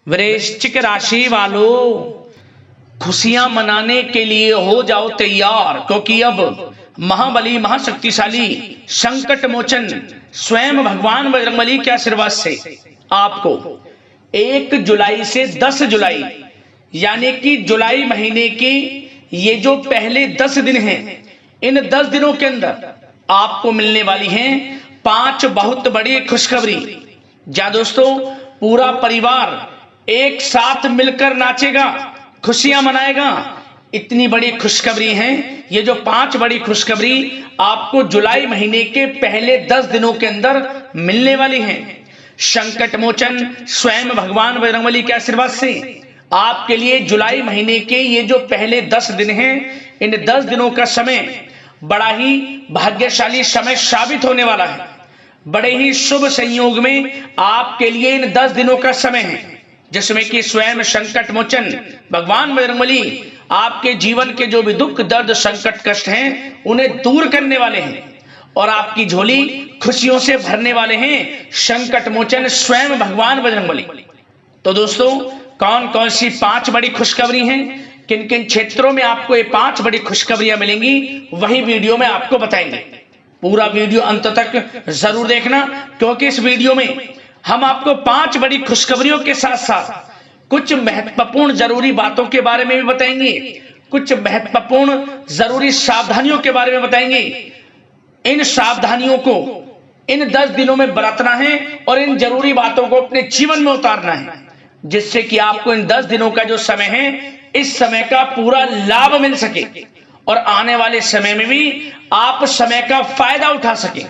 वृश्चिक राशि वालों, खुशियां मनाने के लिए हो जाओ तैयार, क्योंकि अब महाबली महाशक्तिशाली संकट मोचन स्वयं भगवान बजरंगबली के आशीर्वाद से आपको 1 जुलाई से 10 जुलाई यानी कि जुलाई महीने की ये जो पहले 10 दिन हैं, इन 10 दिनों के अंदर आपको मिलने वाली हैं 5 बहुत बड़ी खुशखबरी। जा दोस्तों, पूरा परिवार एक साथ मिलकर नाचेगा, खुशियां मनाएगा। इतनी बड़ी खुशखबरी है। ये जो 5 बड़ी खुशखबरी आपको जुलाई महीने के पहले 10 दिनों के अंदर मिलने वाली हैं। संकट मोचन स्वयं भगवान बजरंगबली के आशीर्वाद से आपके लिए जुलाई महीने के ये जो पहले 10 दिन हैं, इन 10 दिनों का समय बड़ा ही भाग्यशाली समय साबित होने वाला है। बड़े ही शुभ संयोग में आपके लिए इन 10 दिनों का समय है, जिसमें कि स्वयं संकट मोचन भगवान बजरंगबली आपके जीवन के जो भी दुख दर्द संकट कष्ट हैं उन्हें दूर करने वाले हैं और आपकी झोली खुशियों से भरने वाले हैं संकट मोचन स्वयं भगवान बजरंगबली। तो दोस्तों, कौन कौन सी 5 बड़ी खुशखबरी हैं, किन किन क्षेत्रों में आपको ये 5 बड़ी खुशखबरियां मिलेंगी, वही वीडियो में आपको बताएंगे। पूरा वीडियो अंत तक जरूर देखना, क्योंकि इस वीडियो में हम आपको 5 बड़ी खुशखबरियों के साथ साथ कुछ महत्वपूर्ण जरूरी बातों के बारे में भी बताएंगे, कुछ महत्वपूर्ण जरूरी सावधानियों के बारे में बताएंगे। इन सावधानियों को इन 10 दिनों में बरतना है और इन जरूरी बातों को अपने जीवन में उतारना है, जिससे कि आपको इन 10 दिनों का जो समय है, इस समय का पूरा लाभ मिल सके और आने वाले समय में भी आप समय का फायदा उठा सके।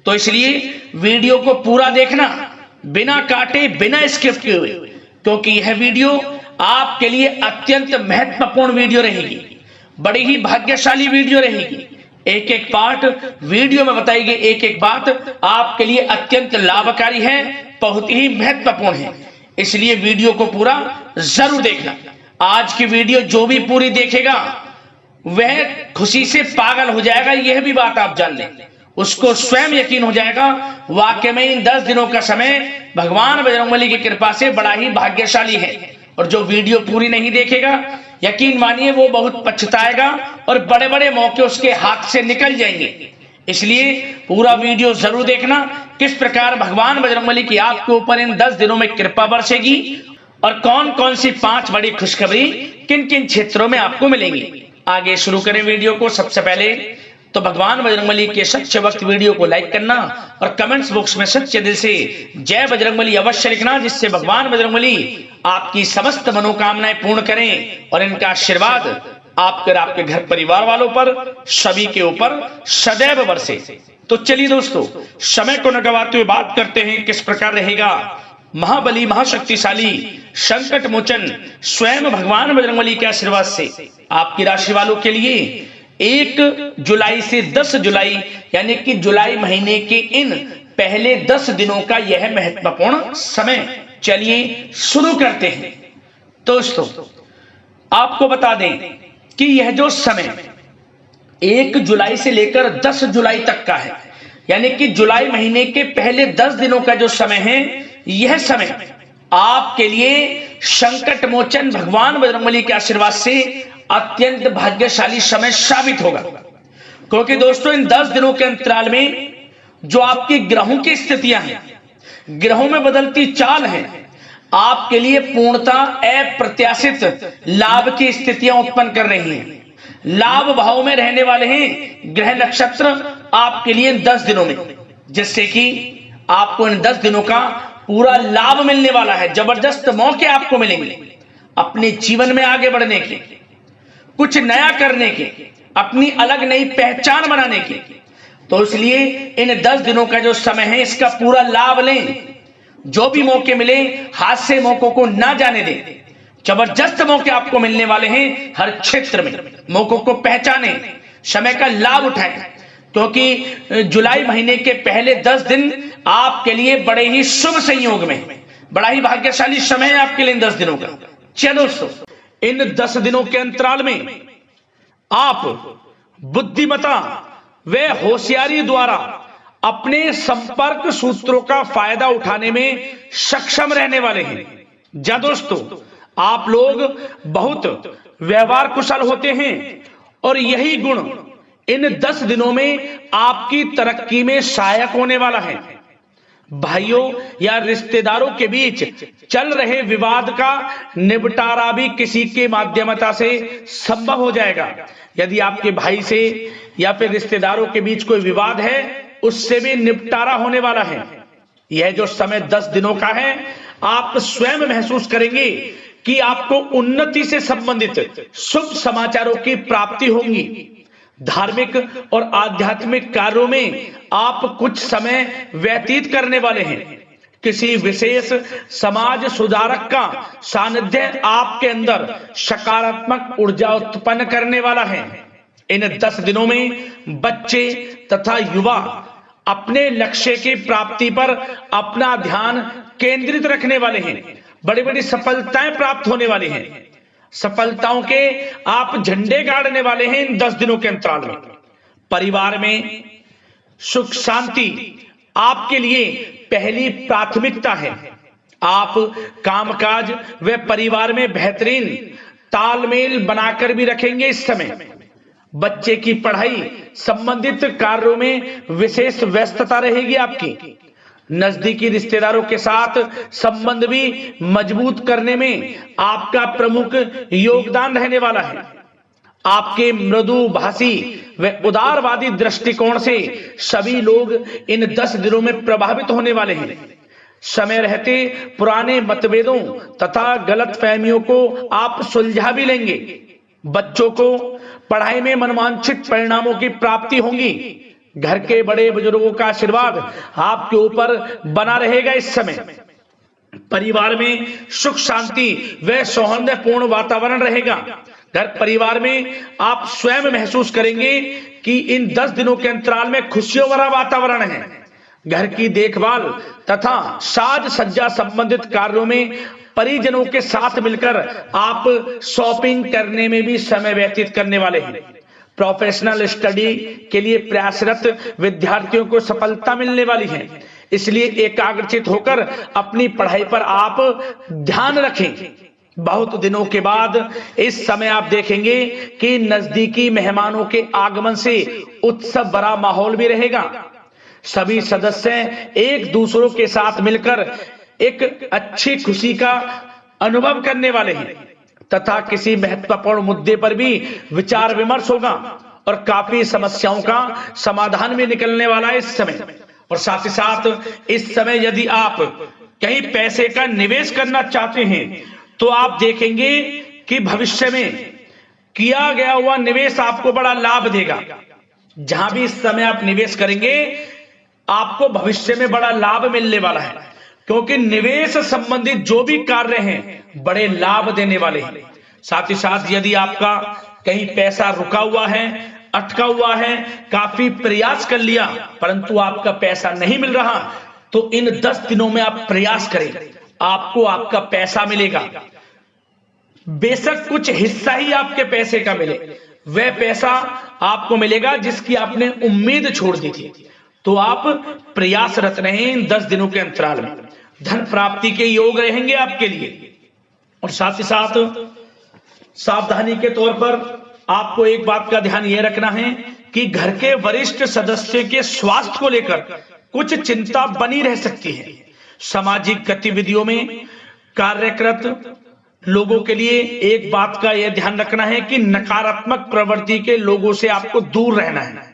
तो इसलिए वीडियो को पूरा देखना, बिना काटे बिना स्किप किए हुए, क्योंकि यह वीडियो आपके लिए अत्यंत महत्वपूर्ण वीडियो रहेगी, बड़ी ही भाग्यशाली वीडियो रहेगी। एक एक पार्ट वीडियो में बताई गई एक एक बात आपके लिए अत्यंत लाभकारी है, बहुत ही महत्वपूर्ण है। इसलिए वीडियो को पूरा जरूर देखना। आज की वीडियो जो भी पूरी देखेगा वह खुशी से पागल हो जाएगा, यह भी बात आप जान लें। उसको स्वयं यकीन हो जाएगा वाकई में इन 10 दिनों का समय भगवान बजरंगबली की कृपा से बड़ा ही भाग्यशाली है। और जो वीडियो पूरी नहीं देखेगा, यकीन मानिए वो बहुत पछताएगा और बड़े बड़े मौके उसके हाथ से निकल जाएंगे। इसलिए पूरा वीडियो जरूर देखना, किस प्रकार भगवान बजरंगबली की आपके ऊपर इन 10 दिनों में कृपा बरसेगी और कौन कौन सी 5 बड़ी खुशखबरी किन किन क्षेत्रों में आपको मिलेंगी। आगे शुरू करें वीडियो को। सबसे पहले तो भगवान बजरंगबली के सच्चे भक्त वीडियो को लाइक करना और कमेंट्स बॉक्स में सच्चे दिल से जय बजरंगबली अवश्य लिखना, जिससे भगवान बजरंगबली आपकी समस्त मनोकामनाएं पूर्ण करें और इनका आशीर्वाद आपके घर परिवार वालों पर सभी के ऊपर सदैव बरसे। तो चलिए दोस्तों, समय को न गवाते हुए बात करते हैं किस प्रकार रहेगा महाबली महाशक्तिशाली संकट मोचन स्वयं भगवान बजरंगबली के आशीर्वाद से आपकी राशि वालों के लिए 1 जुलाई से 10 जुलाई यानी कि जुलाई महीने के इन पहले 10 दिनों का यह महत्वपूर्ण समय। चलिए शुरू करते हैं। दोस्तों, आपको बता दें कि यह जो समय 1 जुलाई से लेकर 10 जुलाई तक का है, यानी कि जुलाई महीने के पहले 10 दिनों का जो समय है, यह समय आपके लिए संकट मोचन भगवान बजरंगबली के आशीर्वाद से अत्यंत भाग्यशाली समय साबित होगा। क्योंकि दोस्तों, इन 10 दिनों के अंतराल में जो आपकी ग्रहों की स्थितियां हैं, ग्रहों में बदलती चाल है, आपके लिए पूर्णतः अप्रत्याशित लाभ की स्थितियां उत्पन्न कर रही हैं। लाभ भाव में रहने वाले हैं ग्रह नक्षत्र आपके लिए इन 10 दिनों में, जिससे कि आपको इन 10 दिनों का पूरा लाभ मिलने वाला है। जबरदस्त मौके आपको मिलेंगे अपने जीवन में आगे बढ़ने के, कुछ नया करने के, अपनी अलग नई पहचान बनाने के। तो इसलिए इन 10 दिनों का जो समय है, इसका पूरा लाभ लें। जो भी मौके मिले हाथ से मौकों को ना जाने दें। जबरदस्त मौके आपको मिलने वाले हैं हर क्षेत्र में। मौकों को पहचानें, समय का लाभ उठाएं, क्योंकि जुलाई महीने के पहले 10 दिन आपके लिए बड़े ही शुभ संयोग में, बड़ा ही भाग्यशाली समय है आपके लिए इन 10 दिनों का। चलो दोस्तों, इन 10 दिनों के अंतराल में आप बुद्धिमता व होशियारी द्वारा अपने संपर्क सूत्रों का फायदा उठाने में सक्षम रहने वाले हैं। जा दोस्तों, आप लोग बहुत व्यवहार कुशल होते हैं और यही गुण इन 10 दिनों में आपकी तरक्की में सहायक होने वाला है। भाइयों या रिश्तेदारों के बीच चल रहे विवाद का निपटारा भी किसी के माध्यमता से संभव हो जाएगा। यदि आपके भाई से या फिर रिश्तेदारों के बीच कोई विवाद है, उससे भी निपटारा होने वाला है। यह जो समय 10 दिनों का है, आप स्वयं महसूस करेंगे कि आपको उन्नति से संबंधित शुभ समाचारों की प्राप्ति होगी। धार्मिक और आध्यात्मिक कार्यों में आप कुछ समय व्यतीत करने वाले हैं। किसी विशेष समाज सुधारक का सानिध्य आपके अंदर सकारात्मक ऊर्जा उत्पन्न करने वाला है। इन 10 दिनों में बच्चे तथा युवा अपने लक्ष्य की प्राप्ति पर अपना ध्यान केंद्रित रखने वाले हैं। बड़ी बड़ी सफलताएं प्राप्त होने वाली हैं। सफलताओं के आप झंडे गाड़ने वाले हैं इन 10 दिनों के अंतराल में। परिवार में सुख शांति आपके लिए पहली प्राथमिकता है। आप कामकाज व परिवार में बेहतरीन तालमेल बनाकर भी रखेंगे। इस समय बच्चे की पढ़ाई संबंधित कार्यों में विशेष व्यस्तता रहेगी आपकी। नजदीकी रिश्तेदारों के साथ संबंध भी मजबूत करने में आपका प्रमुख योगदान रहने वाला है। आपके मृदु भाषी व उदारवादी दृष्टिकोण से सभी लोग इन 10 दिनों में प्रभावित होने वाले हैं। समय रहते पुराने मतभेदों तथा गलतफहमियों को आप सुलझा भी लेंगे। बच्चों को पढ़ाई में मनवांछित परिणामों की प्राप्ति होगी। घर के बड़े बुजुर्गों का आशीर्वाद आपके ऊपर बना रहेगा। इस समय परिवार में सुख शांति व सौहार्दपूर्ण वातावरण रहेगा। घर परिवार में आप स्वयं महसूस करेंगे कि इन 10 दिनों के अंतराल में खुशियों भरा वातावरण है। घर की देखभाल तथा साज सज्जा संबंधित कार्यों में परिजनों के साथ मिलकर आप शॉपिंग करने में भी समय व्यतीत करने वाले हैं। प्रोफेशनल स्टडी के लिए प्रयासरत विद्यार्थियों को सफलता मिलने वाली है। इसलिए एकाग्रचित होकर अपनी पढ़ाई पर आप ध्यान रखें। बहुत दिनों के बाद इस समय आप देखेंगे कि नजदीकी मेहमानों के आगमन से उत्सव भरा माहौल भी रहेगा। सभी सदस्य एक दूसरों के साथ मिलकर एक अच्छी खुशी का अनुभव करने वाले हैं तथा किसी महत्वपूर्ण मुद्दे पर भी विचार विमर्श होगा और काफी समस्याओं का समाधान भी निकलने वाला है इस समय। और साथ ही साथ इस समय यदि आप कहीं पैसे का निवेश करना चाहते हैं तो आप देखेंगे कि भविष्य में किया गया हुआ निवेश आपको बड़ा लाभ देगा। जहां भी इस समय आप निवेश करेंगे आपको भविष्य में बड़ा लाभ मिलने वाला है, क्योंकि निवेश संबंधित जो भी कार्य हैं बड़े लाभ देने वाले हैं। साथ ही साथ यदि आपका कहीं पैसा रुका हुआ है, अटका हुआ है, काफी प्रयास कर लिया परंतु आपका पैसा नहीं मिल रहा, तो इन 10 दिनों में आप प्रयास करें, आपको आपका पैसा मिलेगा। बेशक कुछ हिस्सा ही आपके पैसे का मिले, वह पैसा आपको मिलेगा जिसकी आपने उम्मीद छोड़ दी थी। तो आप प्रयासरत रहें इन 10 दिनों के अंतराल में। धन प्राप्ति के योग रहेंगे आपके लिए। और साथ ही साथ सावधानी के तौर पर आपको एक बात का ध्यान यह रखना है कि घर के वरिष्ठ सदस्य के स्वास्थ्य को लेकर कुछ चिंता बनी रह सकती है। सामाजिक गतिविधियों में कार्यरत लोगों के लिए एक बात का यह ध्यान रखना है कि नकारात्मक प्रवृत्ति के लोगों से आपको दूर रहना है।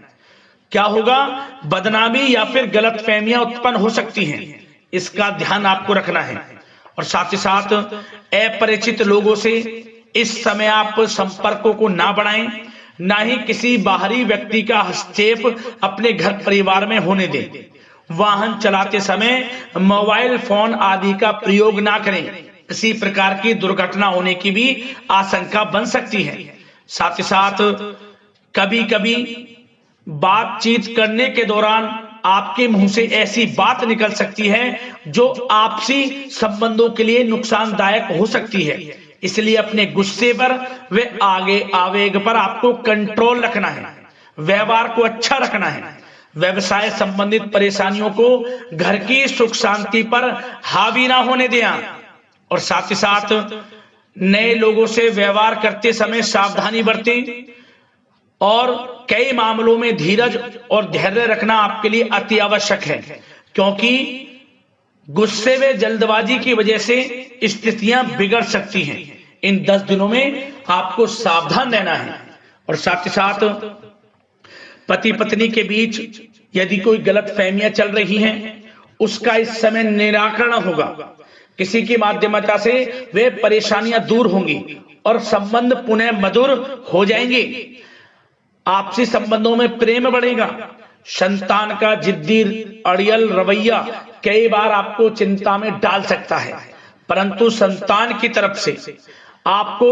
क्या होगा, बदनामी या फिर गलतफहमियां उत्पन्न हो सकती हैं, इसका ध्यान आपको रखना है। और साथ ही साथ अपरिचित लोगों से इस समय आप संपर्कों को ना बढ़ाएं, ना ही किसी बाहरी व्यक्ति का हस्तक्षेप अपने घर परिवार में होने दें। वाहन चलाते समय मोबाइल फोन आदि का प्रयोग ना करें, किसी प्रकार की दुर्घटना होने की भी आशंका बन सकती है। साथ ही साथ कभी कभी बातचीत करने के दौरान आपके मुंह से ऐसी बात निकल सकती है जो आपसी संबंधों के लिए नुकसानदायक हो सकती है। इसलिए अपने गुस्से पर व आगे आवेग पर आपको कंट्रोल रखना है, व्यवहार को अच्छा रखना है। व्यवसाय संबंधित परेशानियों को घर की सुख शांति पर हावी ना होने दें। और साथ ही साथ नए लोगों से व्यवहार करते समय सावधानी बरतें और कई मामलों में धीरज और धैर्य रखना आपके लिए अति आवश्यक है, क्योंकि गुस्से में जल्दबाजी की वजह से स्थितियां बिगड़ सकती हैं। इन 10 दिनों में आपको सावधान रहना है। और साथ ही साथ पति पत्नी के बीच यदि कोई गलत फहमियां चल रही हैं, उसका इस समय निराकरण होगा। किसी की माध्यमता से वे परेशानियां दूर होंगी और संबंध पुनः मधुर हो जाएंगे। आपसी संबंधों में प्रेम बढ़ेगा। संतान का जिद्दी अड़ियल रवैया कई बार आपको चिंता में डाल सकता है, परंतु संतान की तरफ से आपको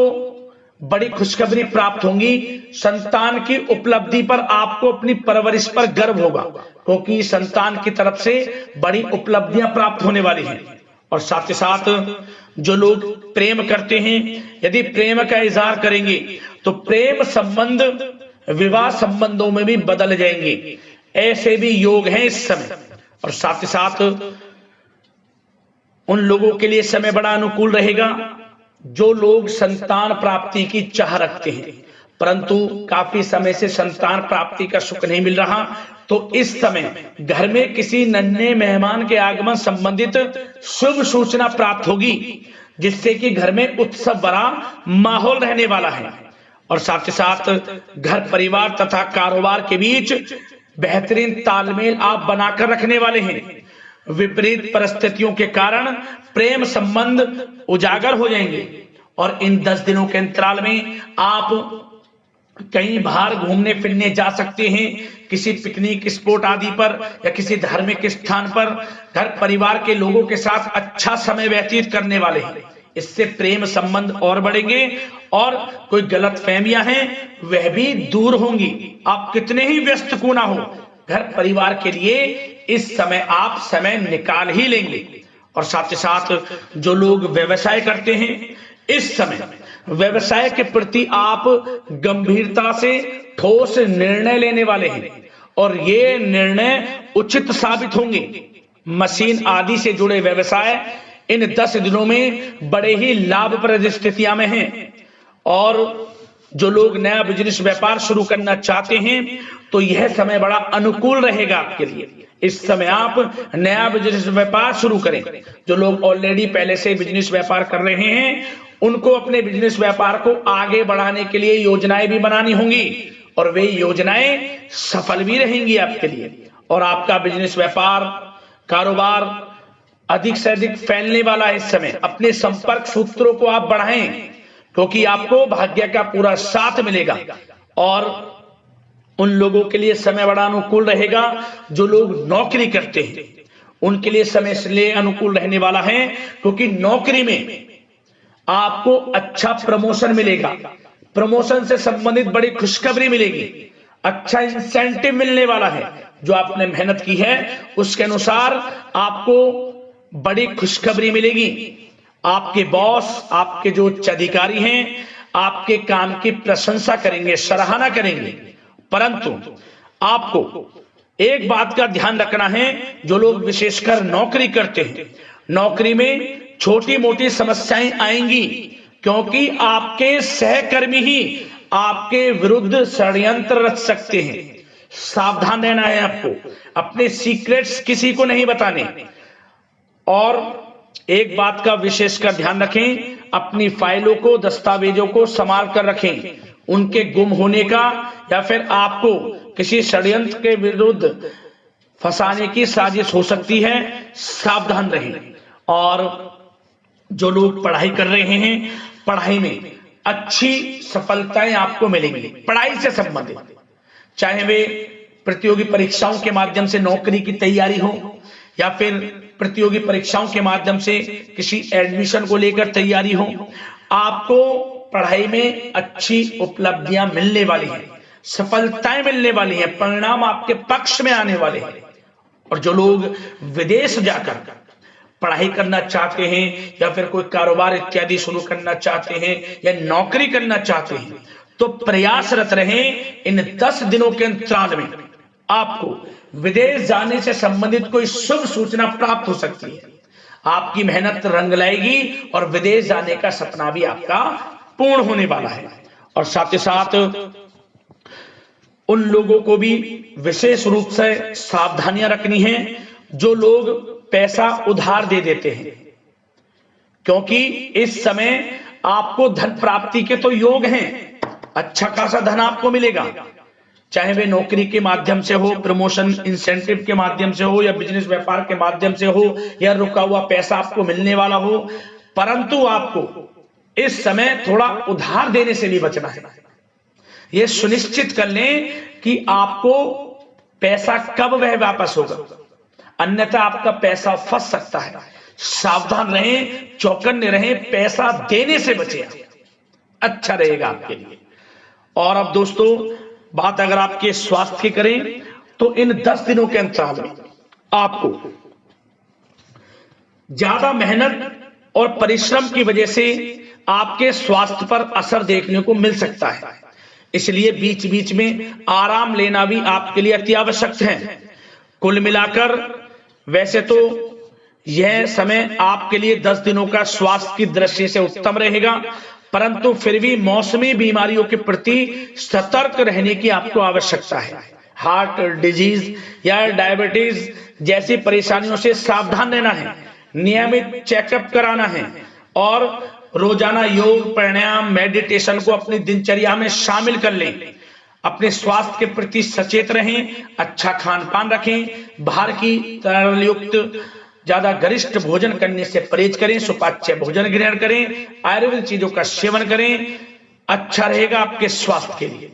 बड़ी खुशखबरी प्राप्त होगी। संतान की उपलब्धि पर आपको अपनी परवरिश पर गर्व होगा, क्योंकि संतान की तरफ से बड़ी उपलब्धियां प्राप्त होने वाली हैं। और साथ ही साथ जो लोग प्रेम करते हैं, यदि प्रेम का इजहार करेंगे तो प्रेम संबंध विवाह संबंधों में भी बदल जाएंगे। ऐसे भी योग हैं इस समय। और साथ ही साथ उन लोगों के लिए समय बड़ा अनुकूल रहेगा जो लोग संतान प्राप्ति की चाह रखते हैं, परंतु काफी समय से संतान प्राप्ति का सुख नहीं मिल रहा, तो इस समय घर में किसी नन्हे मेहमान के आगमन संबंधित शुभ सूचना प्राप्त होगी, जिससे कि घर में उत्सव भरा माहौल रहने वाला है। और साथ ही साथ घर परिवार तथा कारोबार के बीच बेहतरीन तालमेल आप बनाकर रखने वाले हैं। विपरीत परिस्थितियों के कारण प्रेम संबंध उजागर हो जाएंगे और इन 10 दिनों के अंतराल में आप कहीं बाहर घूमने फिरने जा सकते हैं, किसी पिकनिक स्पॉट आदि पर या किसी धार्मिक स्थान पर घर परिवार के लोगों के साथ अच्छा समय व्यतीत करने वाले हैं। इससे प्रेम संबंध और बढ़ेंगे और कोई गलत फहमियां हैं वह भी दूर होंगी। आप कितने ही व्यस्त क्यों ना हो, घर परिवार के लिए इस समय आप समय निकाल ही लेंगे। और साथ ही साथ जो लोग व्यवसाय करते हैं, इस समय व्यवसाय के प्रति आप गंभीरता से ठोस निर्णय लेने वाले हैं और ये निर्णय उचित साबित होंगे। मशीन आदि से जुड़े व्यवसाय इन 10 दिनों में बड़े ही लाभप्रद स्थितियां में हैं। और जो लोग नया बिजनेस व्यापार शुरू करना चाहते हैं तो यह समय बड़ा अनुकूल रहेगा आपके लिए। इस समय आप नया बिजनेस व्यापार शुरू करें। जो लोग ऑलरेडी पहले से बिजनेस व्यापार कर रहे हैं उनको अपने बिजनेस व्यापार को आगे बढ़ाने के लिए योजनाएं भी बनानी होंगी और वे योजनाएं सफल भी रहेंगी आपके लिए। और आपका बिजनेस व्यापार कारोबार अधिक से अधिक फैलने वाला है। इस समय अपने संपर्क सूत्रों को आप बढ़ाएं, क्योंकि आपको भाग्य का पूरा साथ मिलेगा। और उन लोगों के लिए समय बड़ा अनुकूल रहेगा जो लोग नौकरी करते हैं, उनके लिए समय इसलिए अनुकूल रहने वाला है क्योंकि नौकरी में आपको अच्छा प्रमोशन मिलेगा। प्रमोशन से संबंधित बड़ी खुशखबरी मिलेगी, अच्छा इंसेंटिव मिलने वाला है। जो आपने मेहनत की है उसके अनुसार आपको बड़ी खुशखबरी मिलेगी। आपके बॉस, आपके जो उच्च अधिकारी हैं, आपके काम की प्रशंसा करेंगे, सराहना करेंगे। परंतु आपको एक बात का ध्यान रखना है, जो लोग विशेषकर नौकरी करते हैं, नौकरी में छोटी मोटी समस्याएं आएंगी, क्योंकि आपके सहकर्मी ही आपके विरुद्ध षड्यंत्र रच सकते हैं। सावधान रहना है आपको, अपने सीक्रेट्स किसी को नहीं बताने। और एक बात का विशेषकर ध्यान रखें, अपनी फाइलों को, दस्तावेजों को संभाल कर रखें। उनके गुम होने का या फिर आपको किसी षड्यंत्र के विरुद्ध फंसाने की साजिश हो सकती है, सावधान रहें। और जो लोग पढ़ाई कर रहे हैं, पढ़ाई में अच्छी सफलताएं आपको मिलेंगी। पढ़ाई से संबंधित, चाहे वे प्रतियोगी परीक्षाओं के माध्यम से नौकरी की तैयारी हो या फिर प्रतियोगी परीक्षाओं के माध्यम से किसी एडमिशन को लेकर तैयारी हो, आपको पढ़ाई में अच्छी उपलब्धियां मिलने वाली हैं, सफलताएं मिलने वाली हैं, परिणाम आपके पक्ष में आने वाले हैं। और जो लोग विदेश जाकर पढ़ाई करना चाहते हैं या फिर कोई कारोबार इत्यादि शुरू करना चाहते हैं या नौकरी करना चाहते हैं, तो प्रयासरत रहें। इन 10 दिनों के अंतराल में आपको विदेश जाने से संबंधित कोई शुभ सूचना प्राप्त हो सकती है। आपकी मेहनत रंग लाएगी और विदेश जाने का सपना भी आपका पूर्ण होने वाला है। और साथ ही साथ उन लोगों को भी विशेष रूप से सावधानियां रखनी है जो लोग पैसा उधार दे देते हैं, क्योंकि इस समय आपको धन प्राप्ति के तो योग हैं, अच्छा खासा धन आपको मिलेगा, चाहे वे नौकरी के माध्यम से हो, प्रमोशन इंसेंटिव के माध्यम से हो, या बिजनेस व्यापार के माध्यम से हो, या रुका हुआ पैसा आपको मिलने वाला हो। परंतु आपको इस समय थोड़ा उधार देने से भी बचना है। यह सुनिश्चित कर लें कि आपको पैसा कब वह वापस होगा, अन्यथा आपका पैसा फंस सकता है। सावधान रहें, चौकन्ने रहें, पैसा देने से बचें, अच्छा रहेगा आपके लिए। और अब दोस्तों बात अगर आपके स्वास्थ्य की करें तो इन 10 दिनों के अंतराल में आपको ज्यादा मेहनत और परिश्रम की वजह से आपके स्वास्थ्य पर असर देखने को मिल सकता है, इसलिए बीच बीच में आराम लेना भी आपके लिए अति आवश्यक है। कुल मिलाकर वैसे तो यह समय आपके लिए 10 दिनों का स्वास्थ्य की दृष्टि से उत्तम रहेगा, परंतु फिर भी मौसमी बीमारियों के प्रति सतर्क रहने की आपको आवश्यकता है। हार्ट डिजीज या डायबिटीज जैसी परेशानियों से सावधान रहना है, नियमित चेकअप कराना है और रोजाना योग, प्राणायाम, मेडिटेशन को अपनी दिनचर्या में शामिल कर लें। अपने स्वास्थ्य के प्रति सचेत रहें, अच्छा खान पान रखें, बाहर की तरल युक्त ज्यादा गरिष्ठ भोजन करने से परहेज करें, सुपाच्य भोजन ग्रहण करें, आयुर्वेदिक चीजों का सेवन करें, अच्छा रहेगा आपके स्वास्थ्य के लिए।